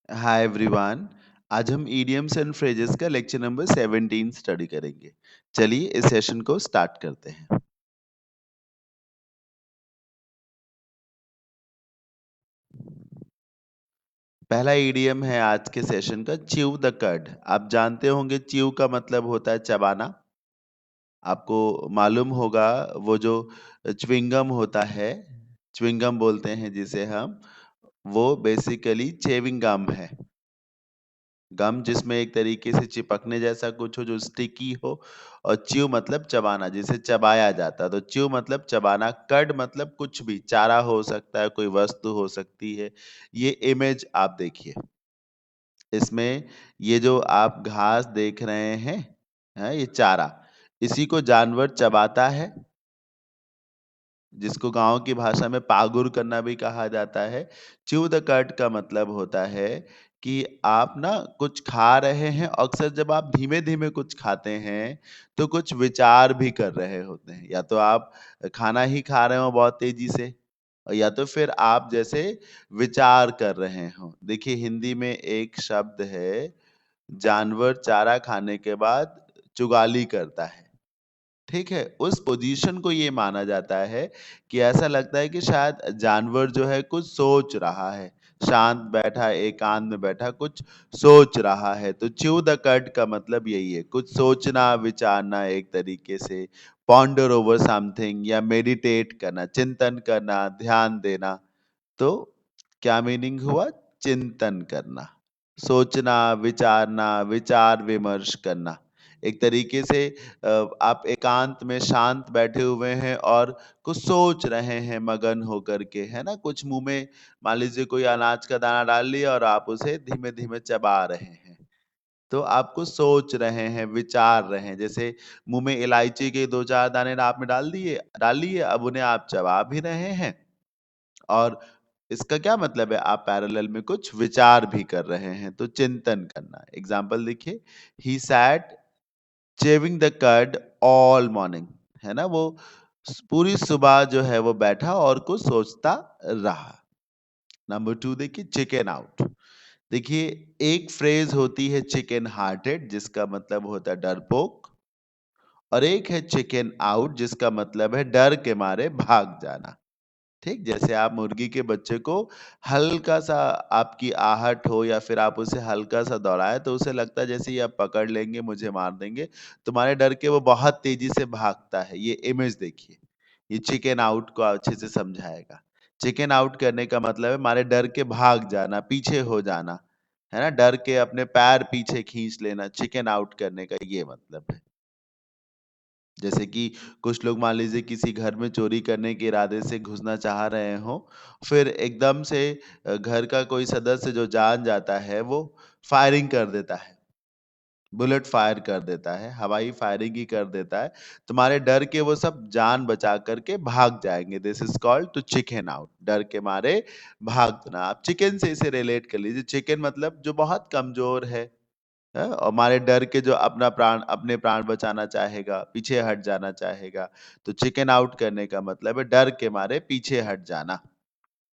Hi everyone. आज हम idioms and phrases का लेक्चर नंबर 17 स्टडी करेंगे। चलिए इस सेशन को स्टार्ट करते हैं। पहला इडियम है आज के सेशन का च्यू द कड। आप जानते होंगे च्यू का मतलब होता है चबाना। आपको मालूम होगा वो जो च्युइंगम होता है, च्युइंगम बोलते हैं जिसे हम, वो बेसिकली चेविंग गम है। गम जिसमें एक तरीके से चिपकने जैसा कुछ हो जो स्टिकी हो, और च्यू मतलब चबाना जिसे चबाया जाता है। तो च्यू मतलब चबाना, कड मतलब कुछ भी, चारा हो सकता है, कोई वस्तु हो सकती है। ये इमेज आप देखिए, इसमें ये जो आप घास देख रहे हैं, ये चारा, इसी को जानवर चबाता है, जिसको गाँव की भाषा में पागुर करना भी कहा जाता है। च्यू द कट का मतलब होता है कि आप ना कुछ खा रहे हैं। अक्सर जब आप धीमे-धीमे कुछ खाते हैं, तो कुछ विचार भी कर रहे होते हैं। या तो आप खाना ही खा रहे हो बहुत तेज़ी से, या तो फिर आप जैसे विचार कर रहे हो। देखिए हिंदी में एक शब्द है, जानवर चारा खाने के बाद चुगाली करता है। ठीक है? उस पोज़ीशन को ये माना जाता है कि ऐसा लगता है कि शायद जानवर जो है कुछ सोच रहा है। शांत बैठा, एकांत में बैठा कुछ सोच रहा है। तो च्यू द कड का मतलब यही है, कुछ सोचना, विचारना, एक तरीके से पॉन्डर ओवर समथिंग या मेडिटेट करना, चिंतन करना, ध्यान देना। तो क्या मीनिंग हुआ? चिंतन करना, सोचना, विचारना, विचार-विमर्श करना। एक तरीके से आप एकांत में शांत बैठे हुए हैं और कुछ सोच रहे हैं मगन होकर के, है ना? कुछ मुँह में मान लीजिए कोई अनाज का दाना डाल लिया और आप उसे धीमे-धीमे चबा रहे हैं। तो आप कुछ सोच रहे हैं, विचार रहे हैं। जैसे मुँह में इलायची के 2-4 दाने आपने डाल लिए, अब उन्हें आप चबा भी रहे हैं, और इसका क्या मतलब है? आप पैरेलल में कुछ विचार भी कर रहे हैं, तो चिंतन करना। एग्ज़ाम्पल देखिए, he sat chewing the cud all morning, है ना? वो पूरी सुबह जो है वो बैठा और कुछ सोचता रहा। नंबर 2 देखिए, चिकन आउट। देखिए एक फ्रेज़ होती है चिकन हार्टेड, जिसका मतलब होता है डरपोक, और एक है चिकन आउट जिसका मतलब है डर के मारे भाग जाना। ठीक, जैसे आप मुर्गी के बच्चे को हल्का-सा, आपकी आहट हो या फिर आप उसे हल्का-सा दौड़ाएँ, तो उसे लगता है जैसे ये अब पकड़ लेंगे, मुझे मार देंगे। तुम्हारे डर के वो बहुत तेज़ी से भागता है। ये इमेज देखिए, ये चिकन आउट को अच्छे से समझाएगा। चिकन आउट करने का मतलब है हमारे डर के भाग जाना, पीछे हो जाना, है ना? डर के अपने पैर पीछे खींच लेना, चिकन आउट करने का ये मतलब है। जैसे कि कुछ लोग मान लीजिए किसी घर में चोरी करने के इरादे से घुसना चाह रहे हों, फिर एकदम से घर का कोई सदस्य जो जान जाता है, वो फायरिंग कर देता है, बुलेट फायर कर देता है, हवाई फायरिंग ही कर देता है। तुम्हारे डर के वो सब जान बचा कर के भाग जाएँगे। This is called to chicken out, डर के मारे भागना। आप चिकन से इसे रिलेट कर लीजिए। चिकन मतलब जो बहुत कमज़ोर है, और हमारे डर के जो अपने प्राण बचाना चाहेगा, पीछे हट जाना चाहेगा। तो चिकन आउट करने का मतलब है डर के मारे पीछे हट जाना।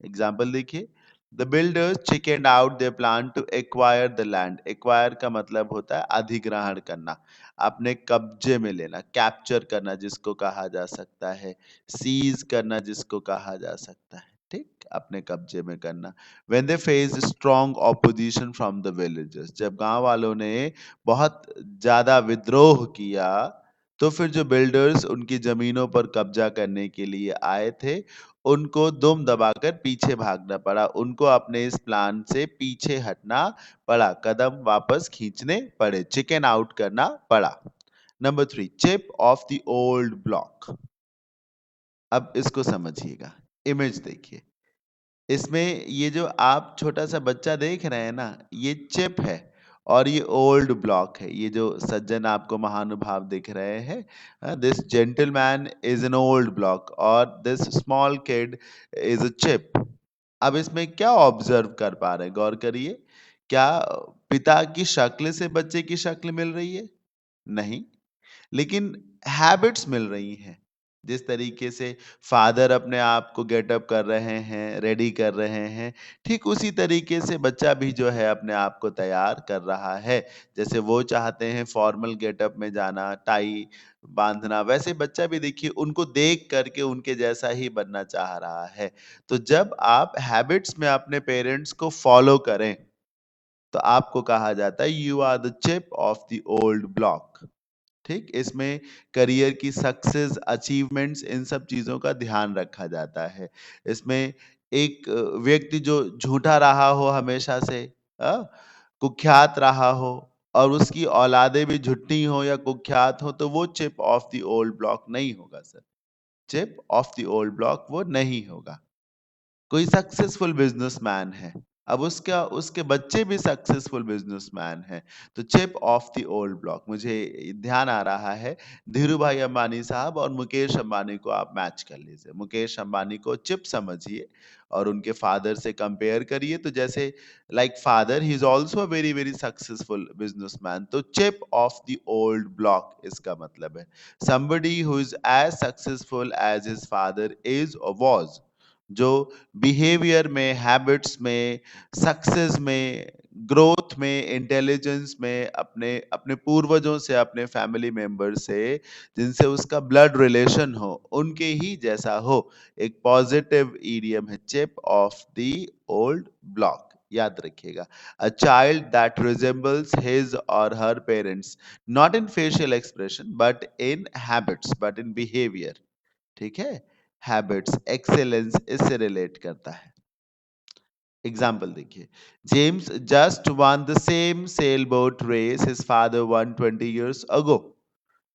एग्जाम्पल देखिए, the builders chicken out their plan to acquire the land. Acquire का मतलब होता है अधिग्रहण करना, अपने कब्जे में लेना, कैप्चर करना जिसको कहा जा सकता है, सीज करना जिसको कहा जा सकता है। ठीक, अपने कब्जे में करना। When they face strong opposition from the villagers, जब गांव वालों ने बहुत ज्यादा विद्रोह किया, तो फिर जो बिल्डर्स उनकी जमीनों पर कब्जा करने के लिए आए थे, उनको दुम दबाकर पीछे भागना पड़ा। उनको अपने इस प्लान से पीछे हटना पड़ा, कदम वापस खींचने पड़े, चिकन आउट करना पड़ा। Number 3, chip off the old block. अब इसको समझिएगा, इमेज देखिए। इसमें ये जो आप छोटा-सा बच्चा देख रहे हैं ना, ये चिप है और ये ओल्ड ब्लॉक है। ये जो सज्जन आपको महानुभाव दिख रहे हैं, this gentleman is an old block और this small kid is a chip. अब इसमें क्या ऑब्जर्व कर पा रहे हैं? गौर करिए। क्या पिता की शक्ल से बच्चे की शक्ल मिल रही है? नहीं, लेकिन हैबिट्स मिल रही हैं। जिस तरीके से फादर अपने आप को गेटअप कर रहे हैं, रेडी कर रहे हैं, ठीक उसी तरीके से बच्चा भी जो है अपने आप को तैयार कर रहा है। जैसे वो चाहते हैं फॉर्मल गेटअप में जाना, टाई बाँधना, वैसे बच्चा भी देखिए उनको देख कर के उनके जैसा ही बनना चाह रहा है। तो जब आप हैबिट्स में अपने पेरेंट्स को फ़ॉलो करें, तो आपको कहा जाता है you are the chip off the old block. ठीक? इसमें करियर की सक्सेस, अचीवमेंट्स इन सब चीज़ों का ध्यान रखा जाता है। इसमें एक व्यक्ति जो झूठा रहा हो हमेशा से अ, कुख्यात रहा हो और उसकी औलादें भी झुट्टी हों या कुख्यात हों, तो वो chip off the old block नहीं होगा sir. Chip off the old block वो नहीं होगा। कोई सक्सेसफुल बिजनेसमैन है, अब उसका उसके बच्चे भी सक्सेसफुल बिजनेसमैन हैं, तो chip off the old block मुझे ध्यान आ रहा है, धीरू भाई अंबानी साहब और मुकेश अंबानी को आप मैच कर लीजिए। मुकेश अंबानी को चिप समझिए और उनके फादर से कंपेयर करिए, तो जैसे like father he is also a very very successful businessman, तो chip off the old block इसका मतलब है somebody who is as successful as his father is or was, जो बिहेवियर में, हैबिट्स में, सक्सेस में, ग्रोथ में, इंटेलिजेंस में अपने अपने पूर्वजों से, अपने फैमिली मेंबर से, जिनसे उसका ब्लड रिलेशन हो, उनके ही जैसा हो। एक पॉजिटिव ईडियम है, chip off the old block, याद रखिएगा। A child that resembles his और her parents, not in facial expression but in habits, but in behaviour. ठीक है? हैबिट्स, एक्सेलेंस इससे रिलेट करता है। एग्जाम्पल देखिए, James just won the same sail boat race his father won 20 years ago।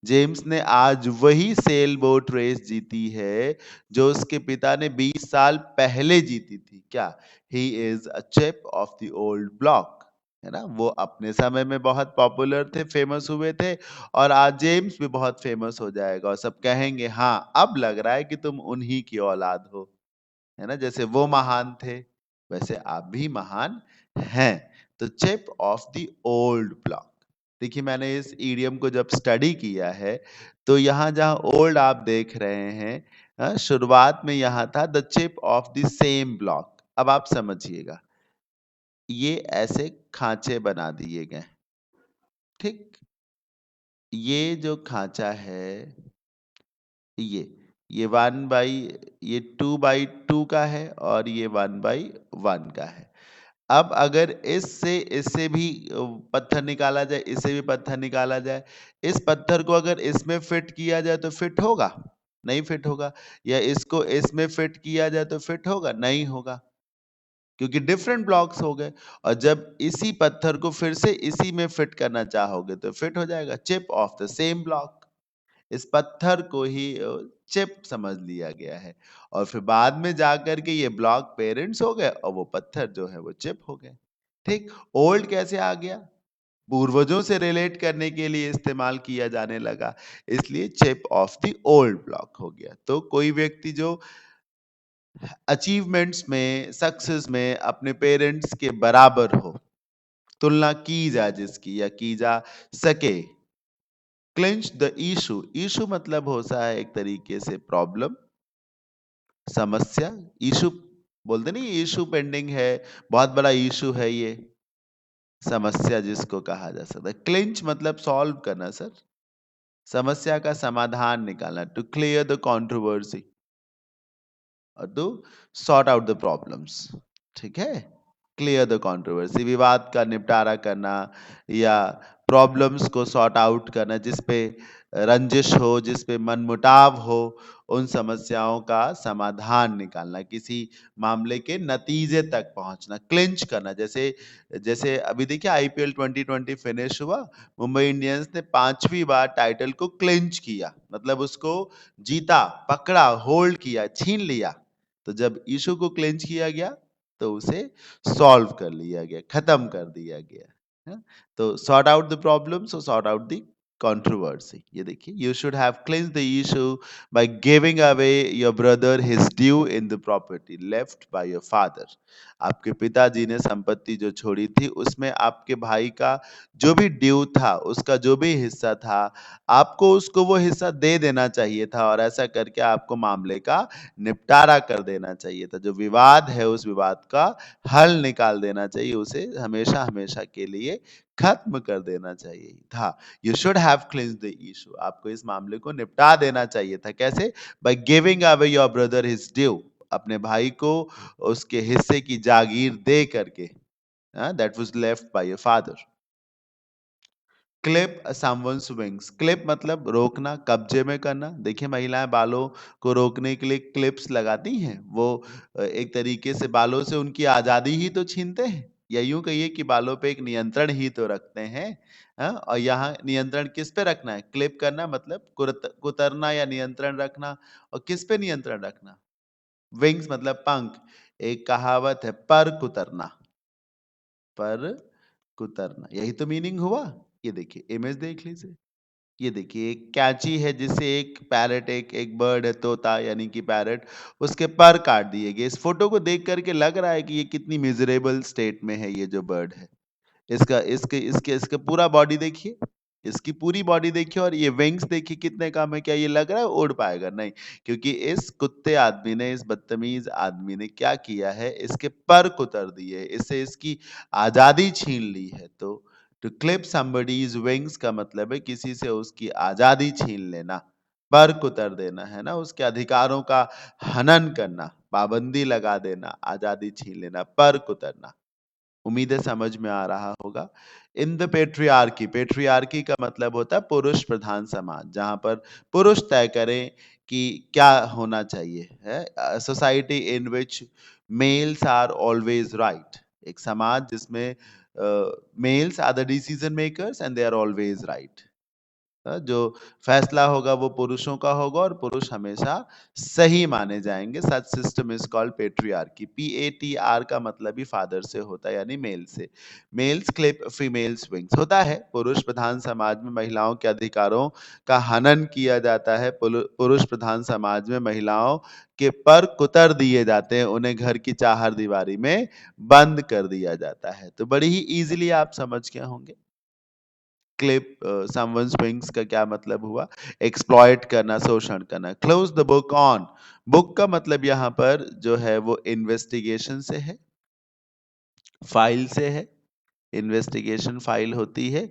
James ने आज वही सेल बोट रेस जीती है जो उसके पिता ने 20 साल पहले जीती थी। क्या? He is a chip off the old block, है ना? वो अपने समय में बहुत पॉपुलर थे, फेमस हुए थे, और आज जेम्स भी बहुत फेमस हो जाएगा और सब कहेंगे हाँ अब लग रहा है कि तुम उन्हीं की औलाद हो, है ना? जैसे वो महान थे वैसे आप भी महान हैं। तो chip off the old block. देखिए मैंने इस ईडियम को जब स्टडी किया है तो यहाँ जहाँ ओल्ड आप देख रहे हैं, शुरुआत में यहाँ था the chip off the same block. अब आप समझिएगा, ये ऐसे खांचे बना दिए गए, ठीक? ये जो खांचा है, ये ये 1/, ये 2/2 का है और ये 1/1 का है। अब अगर इससे भी पत्थर निकाला जाए, इससे भी पत्थर निकाला जाए, इस पत्थर को अगर इसमें फिट किया जाए तो फिट होगा? नहीं फिट होगा। या इसको इसमें फिट किया जाए तो फिट होगा? नहीं होगा, क्योंकि डिफरेंट ब्लॉक्स हो गए। और जब इसी पत्थर को फिर से इसी में फिट करना चाहोगे तो फिट हो जाएगा। Chip off the same block, इस पत्थर को ही चिप समझ लिया गया है और फिर बाद में जाकर के ये ब्लॉक पेरेंट्स हो गए और वो पत्थर जो है वो चिप हो गए। ठीक? ओल्ड कैसे आ गया? पूर्वजों से रिलेट करने के लिए इस्तेमाल किया जाने लगा, इसलिए chip off the old block हो गया। तो कोई व्यक्ति जो अचीवमेंट्स में, सक्सेस में अपने पेरेंट्स के बराबर हो, तुलना की जाए जिसकी या की जा सके। क्लिंच द इशू, इशू मतलब होता है एक तरीके से प्रॉब्लम, समस्या। इशू बोलते नहीं, इशू पेंडिंग है, बहुत बड़ा इशू है ये, समस्या जिसको कहा जा सकता है। क्लिंच मतलब सॉल्व करना सर, समस्या का समाधान निकालना, टू क्लियर द कंट्रोवर्सी और to sort out the problems. ठीक है? क्लियर द कंट्रोवर्सी, विवाद का निपटारा करना या प्रॉब्लम्स को सॉर्ट आउट करना, जिस पे रंजिश हो, जिस पे मनमुटाव हो, उन समस्याओं का समाधान निकालना, किसी मामले के नतीजे तक पहुंचना, क्लिंच करना। जैसे जैसे अभी देखिए आईपीएल 2020 फिनिश हुआ, मुंबई इंडियंस ने 5वीं बार टाइटल को क्लिंच किया, मतलब उसको जीता, पकड़ा, होल्ड किया, छीन लिया। तो जब इशू को क्लिंच किया गया तो उसे सॉल्व कर लिया गया, खत्म कर दिया गया, है? तो सॉर्ट आउट द प्रॉब्लम्स और सॉर्ट आउट द कंट्रोवर्सी। ये देखिए, you should have clinch the issue by giving away your brother his due in the property left by your father। आपके पिताजी ने संपत्ति जो छोड़ी थी, उसमें आपके भाई का जो भी ड्यू था, उसका जो भी हिस्सा था, आपको उसको वो हिस्सा दे देना चाहिए था और ऐसा करके आपको मामले का निपटारा कर देना चाहिए था। जो विवाद है, उस विवाद का हल निकाल देना चाहिए, उसे हमेशा-हमेशा के लिए खत्म कर देना चाहिए था। You should have cleansed the issue. आपको इस मामले को निपटा देना चाहिए था। कैसे? By giving away your brother his due. अपने भाई को उसके हिस्से की जागीर दे करके, that was left by your father. Clip someone's wings. Clip मतलब रोकना, कब्जे में करना। देखिए महिलाएं बालों को रोकने के लिए क्लिप्स लगाती हैं। वो एक तरीके से बालों से उनकी आजादी ही तो छीनते हैं, या यूं कहिए कि बालों पे एक नियंत्रण ही तो रखते हैं। और यहाँ नियंत्रण किस पे रखना है? क्लिप करना मतलब कुतरना या नियंत्रण रखना। और किस पे नियंत्रण रखना? विंग्स मतलब पंख। एक कहावत है, पर कुतरना, पर कुतरना, यही तो मीनिंग हुआ। ये देखिए, इमेज देख लीजिए। ये देखिए, एक कैंची है जिससे एक पैरट, एक बर्ड है, तोता यानी कि पैरट, उसके पर काट दिए गए। इस फोटो को देख करके लग रहा है कि ये कितनी मिजरेबल स्टेट में है ये जो बर्ड है। इसका इसके इसके इसका पूरा बॉडी देखिए, इसकी पूरी बॉडी देखिए और ये विंग्स देखिए कितने कम है। क्या ये लग रहा है उड़ पाएगा? नहीं, क्योंकि इस कुत्ते आदमी ने, इस बदतमीज आदमी ने क्या किया है, इसके पर कुतर दिए, इससे इसकी आजादी छीन ली है। तो टू क्लिप समबडीज विंग्स का मतलब है किसी से उसकी आजादी छीन लेना, पर कुतर देना, है ना, उसके अधिकारों का हनन करना, पाबंदी लगा देना, आजादी छीन लेना, पर कुतरना। उम्मीद है समझ में आ रहा होगा। इन द पेट्रियार्की, पेट्रियार्की का मतलब होता है पुरुष प्रधान समाज, जहां पर पुरुष तय करें कि क्या होना चाहिए, है। Society in which males are always right. एक समाज जिसमें males are the decision makers and they are always right. जो फैसला होगा वो पुरुषों का होगा और पुरुष हमेशा सही माने जाएंगे। Such system is called patriarchy. PATR का मतलब ही फादर से होता है, यानी मेल से। Males clip females wings. होता है पुरुष प्रधान समाज में महिलाओं के अधिकारों का हनन किया जाता है। पुरुष प्रधान समाज में महिलाओं के पर कुतर दिए जाते हैं, उन्हें घर की चार दीवारी में बंद कर दिया जाता है। तो बड़ी ही इजीली आप समझ गए होंगे क्लिप समवन्स विंग्स का क्या मतलब हुआ। एक्सप्लॉइट करना, शोषण करना। Close the book on. Book का मतलब यहाँ पर जो है वो इन्वेस्टिगेशन से है, फाइल से है। इन्वेस्टिगेशन फाइल होती है,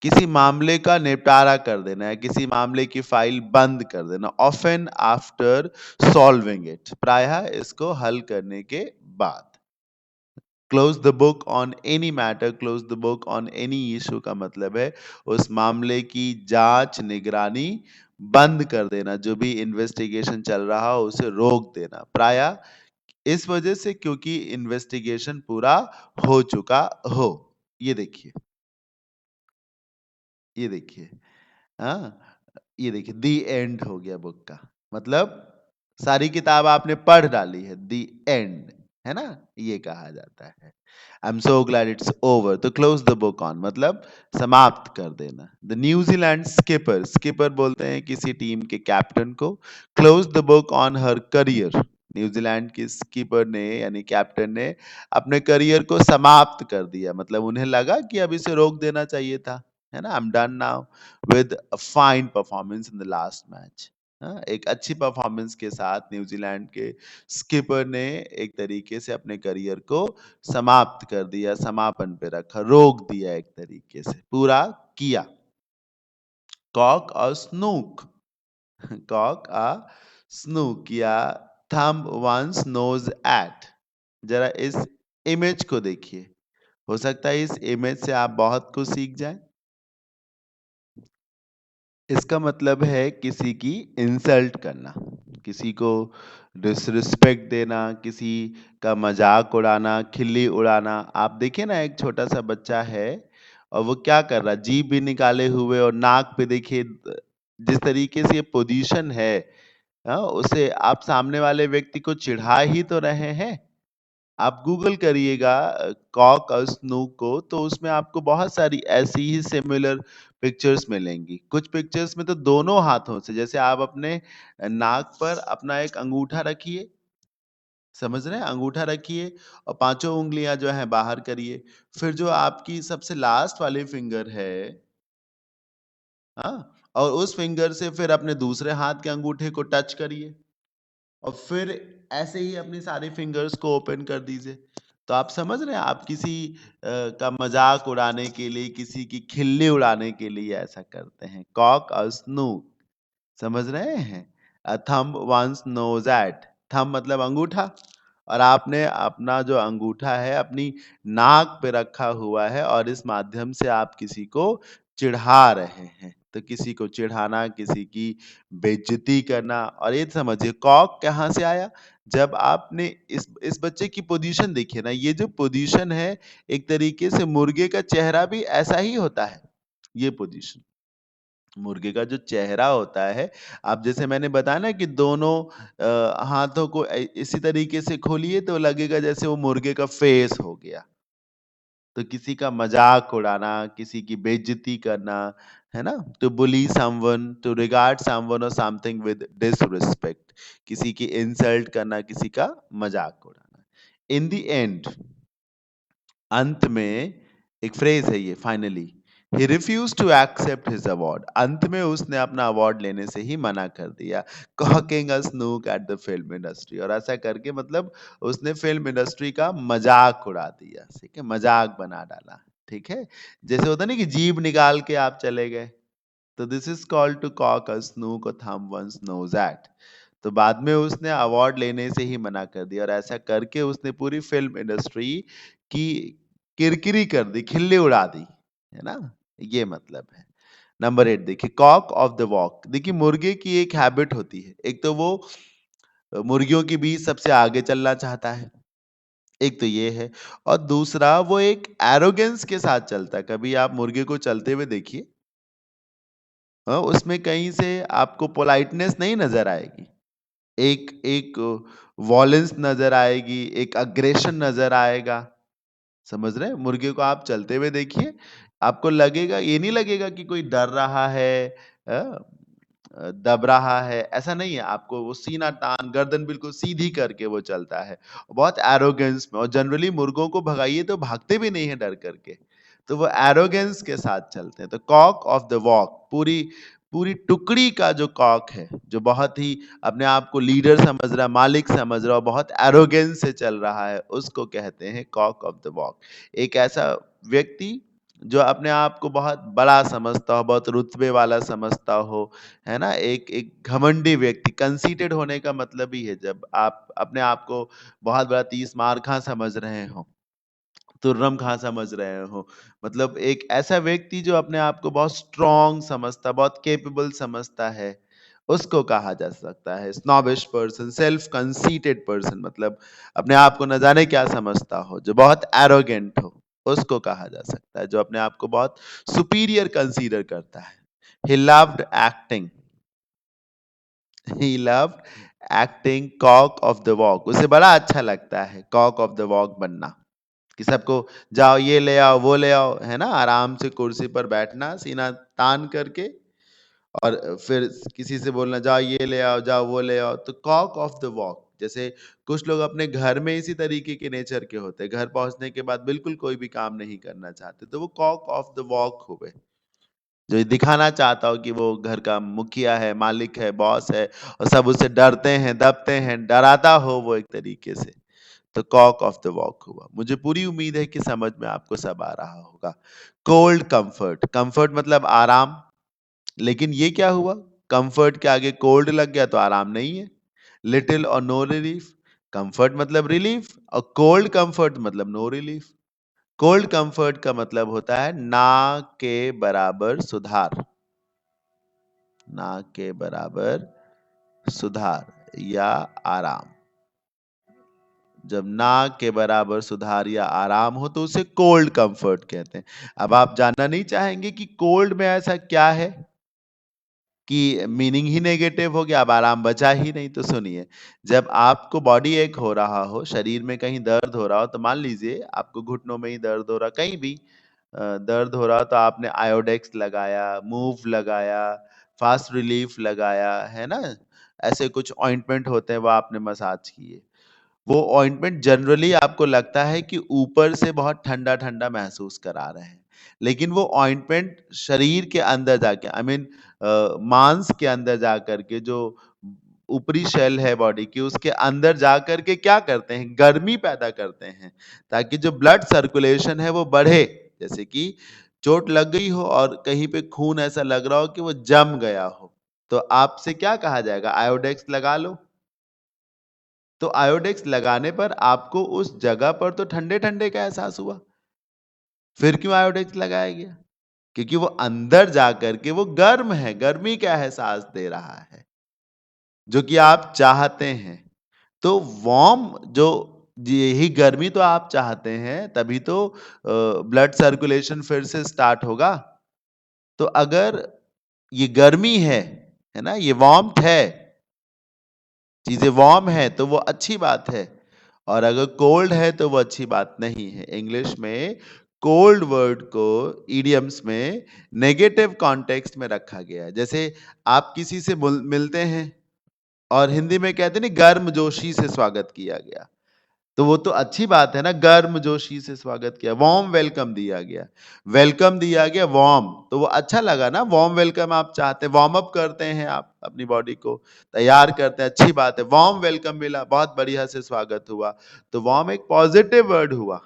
किसी मामले का निपटारा कर देना है, किसी मामले की फाइल बंद कर देना। ऑफन आफ्टर सॉल्विंग इट, प्रायः इसको हल करने के बाद। Close the book on any matter, close the book on any issue का मतलब है उस मामले की जांच, निगरानी बंद कर देना, जो भी इन्वेस्टिगेशन चल रहा हो उसे रोक देना। प्रायः इस वजह से क्योंकि इन्वेस्टिगेशन पूरा हो चुका हो। ये देखिए, ये देखिए, हाँ, ये देखिए, दी एंड हो गया बुक का मतलब सारी किताब आपने पढ़ डाली है, दी एंड, है ना, ये कहा जाता है। I am so glad it's over. तो क्लोज द बुक ऑन मतलब समाप्त कर देना। द न्यूजीलैंड स्किपर, स्किपर बोलते हैं किसी टीम के कैप्टन को। Close the book on her career, New Zealand की स्कीपर ने यानी कैप्टन ने अपने करियर को समाप्त कर दिया, मतलब उन्हें लगा कि अब इसे रोक देना चाहिए था, है ना। I am done now with a fine performance in the last match. एक अच्छी परफॉर्मेंस के साथ न्यूजीलैंड के स्किपर ने एक तरीके से अपने करियर को समाप्त कर दिया, समापन पे रखा, रोक दिया, एक तरीके से पूरा किया। कॉक और स्नूक, कॉक आ स्नूक या थंब वंस नोज एट। जरा इस इमेज को देखिए, हो सकता है इस इमेज से आप बहुत कुछ सीख जाएं। इसका मतलब है किसी की इंसल्ट करना, किसी को डिसरिस्पेक्ट देना, किसी का मजाक उड़ाना, खिल्ली उड़ाना। आप देखिए ना, एक छोटा सा बच्चा है और वो क्या कर रहा है, जीभ भी निकाले हुए और नाक पे देखिए जिस तरीके से ये पोजीशन है, उसे आप सामने वाले व्यक्ति को चिढ़ा ही तो रहे हैं। आप गूगल करिएगा कॉक और स्नूक को, तो उसमें आपको बहुत सारी ऐसी ही सिमिलर पिक्चर्स मिलेंगी। कुछ पिक्चर्स में तो दोनों हाथों से, जैसे आप अपने नाक पर अपना एक अंगूठा रखिए, समझ रहे हैं? अंगूठा रखिए और पाँचों उँगलियाँ जो हैं बाहर करिए। फिर जो आपकी सबसे लास्ट वाली फिंगर है, हाँ? और उस फिंगर से फिर अपने दूसरे हाथ के अंगूठे को टच करिए और फिर ऐसे ही अपनी सारी फिंगर्स को ओपन कर दीजिए। तो आप समझ रहे हैं, आप किसी का मज़ाक उड़ाने के लिए, किसी की खिल्ली उड़ाने के लिए ऐसा करते हैं। कॉक अ स्नूक, समझ रहे हैं? A thumb one's nose at, thumb मतलब अंगूठा, और आपने अपना जो अंगूठा है अपनी नाक पे रखा हुआ है और इस माध्यम से आप किसी को चिढ़ा रहे हैं। तो किसी को चिढ़ाना, किसी की बेइज्जती करना। और ये समझिए कॉक कहाँ से आया? जब आपने इस बच्चे की पोज़ीशन देखिए ना, ये जो पोज़ीशन है एक तरीके से मुर्गे का चेहरा भी ऐसा ही होता है, ये पोज़ीशन। मुर्गे का जो चेहरा होता है, आप जैसे मैंने बताया ना कि दोनों हाथों को इसी तरीके से खोलिए तो लगेगा जैसे वो मुर्गे का फेस हो गया। तो किसी का मज़ाक उड़ाना, किसी की बेइज्जती करना, है ना? To bully someone, to regard someone or something with disrespect, किसी की इंसल्ट करना, किसी का मज़ाक उड़ाना। इन द एंड, अंत में एक फ्रेज है ये, finally he refuse to accept his award, अंत में उसने अपना अवार्ड लेने से ही मना कर दिया। Caulking a Snook at the film industry, और ऐसा करके मतलब उसने फिल्म इंडस्ट्री का मजाक उड़ा दिया, ठीक है, मजाक बना डाला। ठीक है, जैसे होता नहीं कि जीभ निकाल के आप चले गए, तो this is called to cock a snook और थंब वंस नोज एट। तो बाद में उसने अवार्ड लेने से ही मना कर दिया और ऐसा करके उसने पूरी फिल्म इंडस्ट्री की किरकिरी कर दी, खिल्ली उड़ा दी, है ना? ये मतलब है। नंबर 8 देखिए, कॉक ऑफ द वॉक। देखिए मुर्गे की एक हैबिट होती है, एक तो वो मुर्गियों के बीच सबसे आगे चलना चाहता है, एक तो ये है, और दूसरा वो एक एरोगेंस के साथ चलता है। कभी आप मुर्गे को चलते हुए देखिए, उसमें कहीं से आपको पोलाइटनेस नहीं नजर आएगी, एक एक वॉलेंस नजर आएगी, एक अग्रेशन नजर आएगा। समझ रहे हैं? मुर्गे को आप चलते हुए देखिए, आपको लगेगा, ये नहीं लगेगा कि कोई डर रहा है, दब रहा है, ऐसा नहीं है। आपको वो सीना तान, गर्दन बिल्कुल सीधी करके वो चलता है, बहुत एरोगेंस में। और जनरली मुर्गों को भगाइए तो भागते भी नहीं है डर करके, तो वो एरोगेंस के साथ चलते हैं। तो कॉक ऑफ द वॉक, पूरी पूरी टुकड़ी का जो कॉक है, जो बहुत ही अपने आप को लीडर समझ रहा है, मालिक समझ रहा है, बहुत एरोगेंस से चल रहा है, उसको कहते हैं कॉक ऑफ द वॉक। एक ऐसा व्यक्ति जो अपने आप को बहुत बड़ा समझता हो, बहुत रुतबे वाला समझता हो, है ना? एक एक घमंडी व्यक्ति, कंसीटेड होने का मतलब ही है जब आप अपने आप को बहुत बड़ा तीस मार खां समझ रहे हो, तुर्रम खां समझ रहे हो। मतलब एक ऐसा व्यक्ति जो अपने आप को बहुत स्ट्रॉन्ग समझता, बहुत कैपेबल समझता है, उसको कहा जा सकता है snobbish person, self conceited person, मतलब अपने आप को न जाने क्या समझता हो, जो बहुत एरोगेंट हो, उसको कहा जा सकता है, जो अपने आप को बहुत सुपीरियर कंसीडर करता है। He loved acting, he loved acting cock of the walk, उसे बड़ा अच्छा लगता है कॉक ऑफ द वॉक बनना, कि सबको जाओ ये ले आओ, वो ले आओ, है ना? आराम से कुर्सी पर बैठना, सीना तान करके, और फिर किसी से बोलना जाओ ये ले आओ, जाओ वो ले आओ। तो कॉक ऑफ द वॉक, जैसे कुछ लोग अपने घर में इसी तरीके के नेचर के होते हैं, घर पहुंचने के बाद बिल्कुल कोई भी काम नहीं करना चाहते, तो वो कॉक ऑफ द वॉक हुए, जो ये दिखाना चाहता हो कि वो घर का मुखिया है, मालिक है, बॉस है, और सब उससे डरते हैं, दबते हैं, डराता हो वो एक तरीके से। तो कॉक ऑफ द वॉक हुआ। मुझे पूरी उम्मीद है कि समझ में आपको सब आ रहा होगा। कोल्ड कंफर्ट, कंफर्ट मतलब आराम, लेकिन ये क्या हुआ? कंफर्ट के आगे कोल्ड लग गया तो आराम नहीं है। लिटिल और नो रिलीफ, कंफर्ट मतलब रिलीफ, और कोल्ड कंफर्ट मतलब नो रिलीफ। कोल्ड कंफर्ट का मतलब होता है ना के बराबर सुधार, ना के बराबर सुधार या आराम। जब ना के बराबर सुधार या आराम हो तो उसे कोल्ड कंफर्ट कहते हैं। अब आप जानना नहीं चाहेंगे कि कोल्ड में ऐसा क्या है कि मीनिंग ही नेगेटिव हो गया, अब आराम बचा ही नहीं? तो सुनिए, जब आपको बॉडी एक हो रहा हो, शरीर में कहीं दर्द हो रहा हो, तो मान लीजिए आपको घुटनों में ही दर्द हो रहा, कहीं भी दर्द हो रहा, तो आपने आयोडेक्स लगाया, मूव लगाया, फास्ट रिलीफ लगाया, है ना? ऐसे कुछ ऑइंटमेंट होते हैं, वो आपने मसाज किए, वो ऑइंटमेंट जनरली आपको लगता है कि ऊपर से बहुत ठंडा-ठंडा महसूस करा रहे हैं। लेकिन वो ऑइंटमेंट शरीर के अंदर जाके मांस के अंदर जाकर के जो ऊपरी शेल है बॉडी की उसके अंदर जाकर के क्या करते हैं? गर्मी पैदा करते हैं, ताकि जो ब्लड सर्कुलेशन है वो बढ़े। जैसे कि चोट लग गई हो और कहीं पे खून ऐसा लग रहा हो कि वो जम गया हो, तो आपसे क्या कहा जाएगा? आयोडेक्स लगा लो। तो आयोडेक्स लगाने पर आपको उस जगह पर तो ठंडे-ठंडे का एहसास हुआ। फिर क्यों आयोडेक्स लगाया गया? क्योंकि वो अंदर जाकर के वो गर्म है, गर्मी का एहसास दे रहा है, जो कि आप चाहते हैं। तो वार्म जो यही गर्मी तो आप चाहते हैं, तभी तो ब्लड सर्कुलेशन फिर से स्टार्ट होगा। तो अगर ये गर्मी है ना? ये वार्म्थ है, चीज़ें वार्म है तो वो अच्छी बात है, और अगर कोल्ड है तो वो अच्छी बात नहीं है। इंग्लिश में कोल्ड वर्ड को इडियम्स में नेगेटिव कॉन्टेक्स्ट में रखा गया है। जैसे आप किसी से मिलते हैं और हिंदी में कहते हैं ना, गर्मजोशी से स्वागत किया गया। तो वो तो अच्छी बात है ना, गर्मजोशी से स्वागत किया, वार्म वेलकम दिया गया। वेलकम दिया गया वार्म, तो वो अच्छा लगा ना, वार्म वेलकम आप चाहते हैं, वार्म अप करते हैं आप अपनी बॉडी को, तैयार करते हैं, अच्छी बात है। वार्म वेलकम मिला, बहुत बढ़िया से स्वागत हुआ, तो वार्म एक पॉजिटिव वर्ड हुआ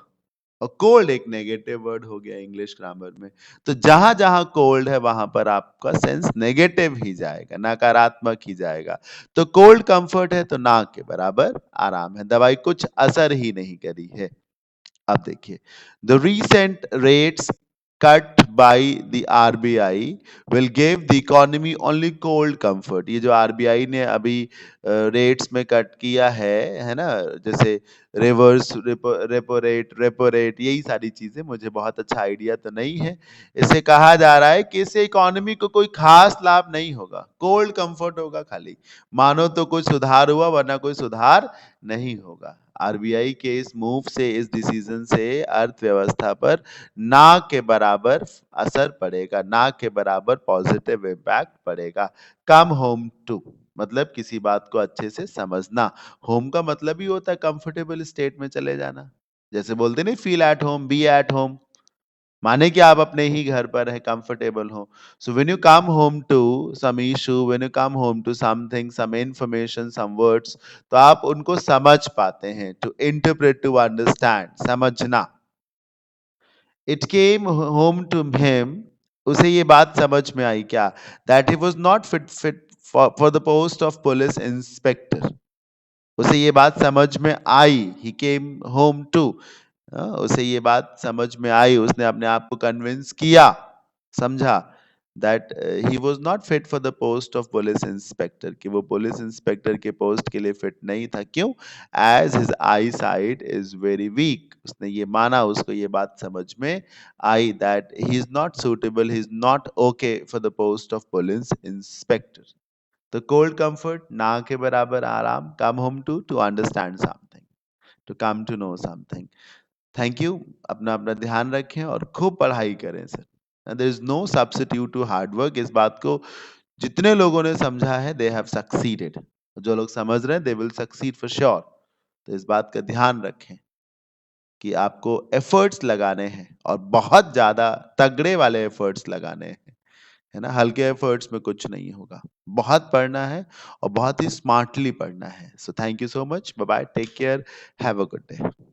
और कोल्ड एक नेगेटिव वर्ड हो गया इंग्लिश ग्रामर में। तो जहां-जहां कोल्ड है वहां पर आपका सेंस नेगेटिव ही जाएगा, नकारात्मक ही जाएगा। तो कोल्ड कंफर्ट है तो ना के बराबर आराम है, दवाई कुछ असर ही नहीं करी है। अब देखिए, the recent rates cut by the RBI will give the economy only cold comfort. ये जो आरबीआई ने अभी रेट्स में कट किया है ना? जैसे रिवर्स रेपो रेट, यही सारी चीजें, मुझे बहुत अच्छा आइडिया तो नहीं है। इसे कहा जा रहा है कि इससे इकोनॉमी को कोई खास लाभ नहीं होगा, कोल्ड कंफर्ट होगा खाली। मानो तो कुछ सुधार हुआ, वरना कोई सुधार नहीं होगा। आरबीआई के इस मूव से, इस डिसीजन से अर्थव्यवस्था पर ना के बराबर असर पड़ेगा, ना के बराबर पॉजिटिव इम्पैक्ट पड़ेगा। कम होम टू मतलब किसी बात को अच्छे से समझना। होम का मतलब ही होता है कंफर्टेबल स्टेट में चले जाना। जैसे बोलते नहीं, feel at home, be at home, माने कि आप अपने ही घर पर हैं, कंफर्टेबल हो। So when you come home to some issue, when you come home to something, some information, some words, तो आप उनको समझ पाते हैं। टू इंटरप्रेट, टू अंडरस्टैंड, समझना। It came home to him, उसे ये बात समझ में आई क्या? That he was not fit for the post of police inspector. उसे ये बात समझ में आई, ही केम होम टू, उसे ये बात समझ में आई, उसने अपने आप को कन्विंस किया, समझा that he was not fit for the post of police inspector, कि वो पुलिस इंस्पेक्टर के पोस्ट के लिए फिट नहीं था। क्यों? As his eyesight is very weak. उसने ये माना, उसको ये बात समझ में आई that he is not suitable, he is not okay for the post of police inspector. तो कोल्ड कंफर्ट ना के बराबर आराम, come home to understand something, to come to know something. Thank you. अपना अपना ध्यान रखें और खूब पढ़ाई करें sir. There is no substitute to hard work. इस बात को जितने लोगों ने समझा है, दे हैव सक्सीडेड। जो लोग समझ रहे हैं, they will succeed for sure. तो इस बात का ध्यान रखें कि आपको एफर्ट्स लगाने हैं, और बहुत ज्यादा तगड़े वाले एफर्ट्स लगाने हैं, है ना? हल्के एफर्ट्स में कुछ नहीं होगा। बहुत पढ़ना है और बहुत ही स्मार्टली पढ़ना है। So thank you so much. Bye bye, take care, have a good day.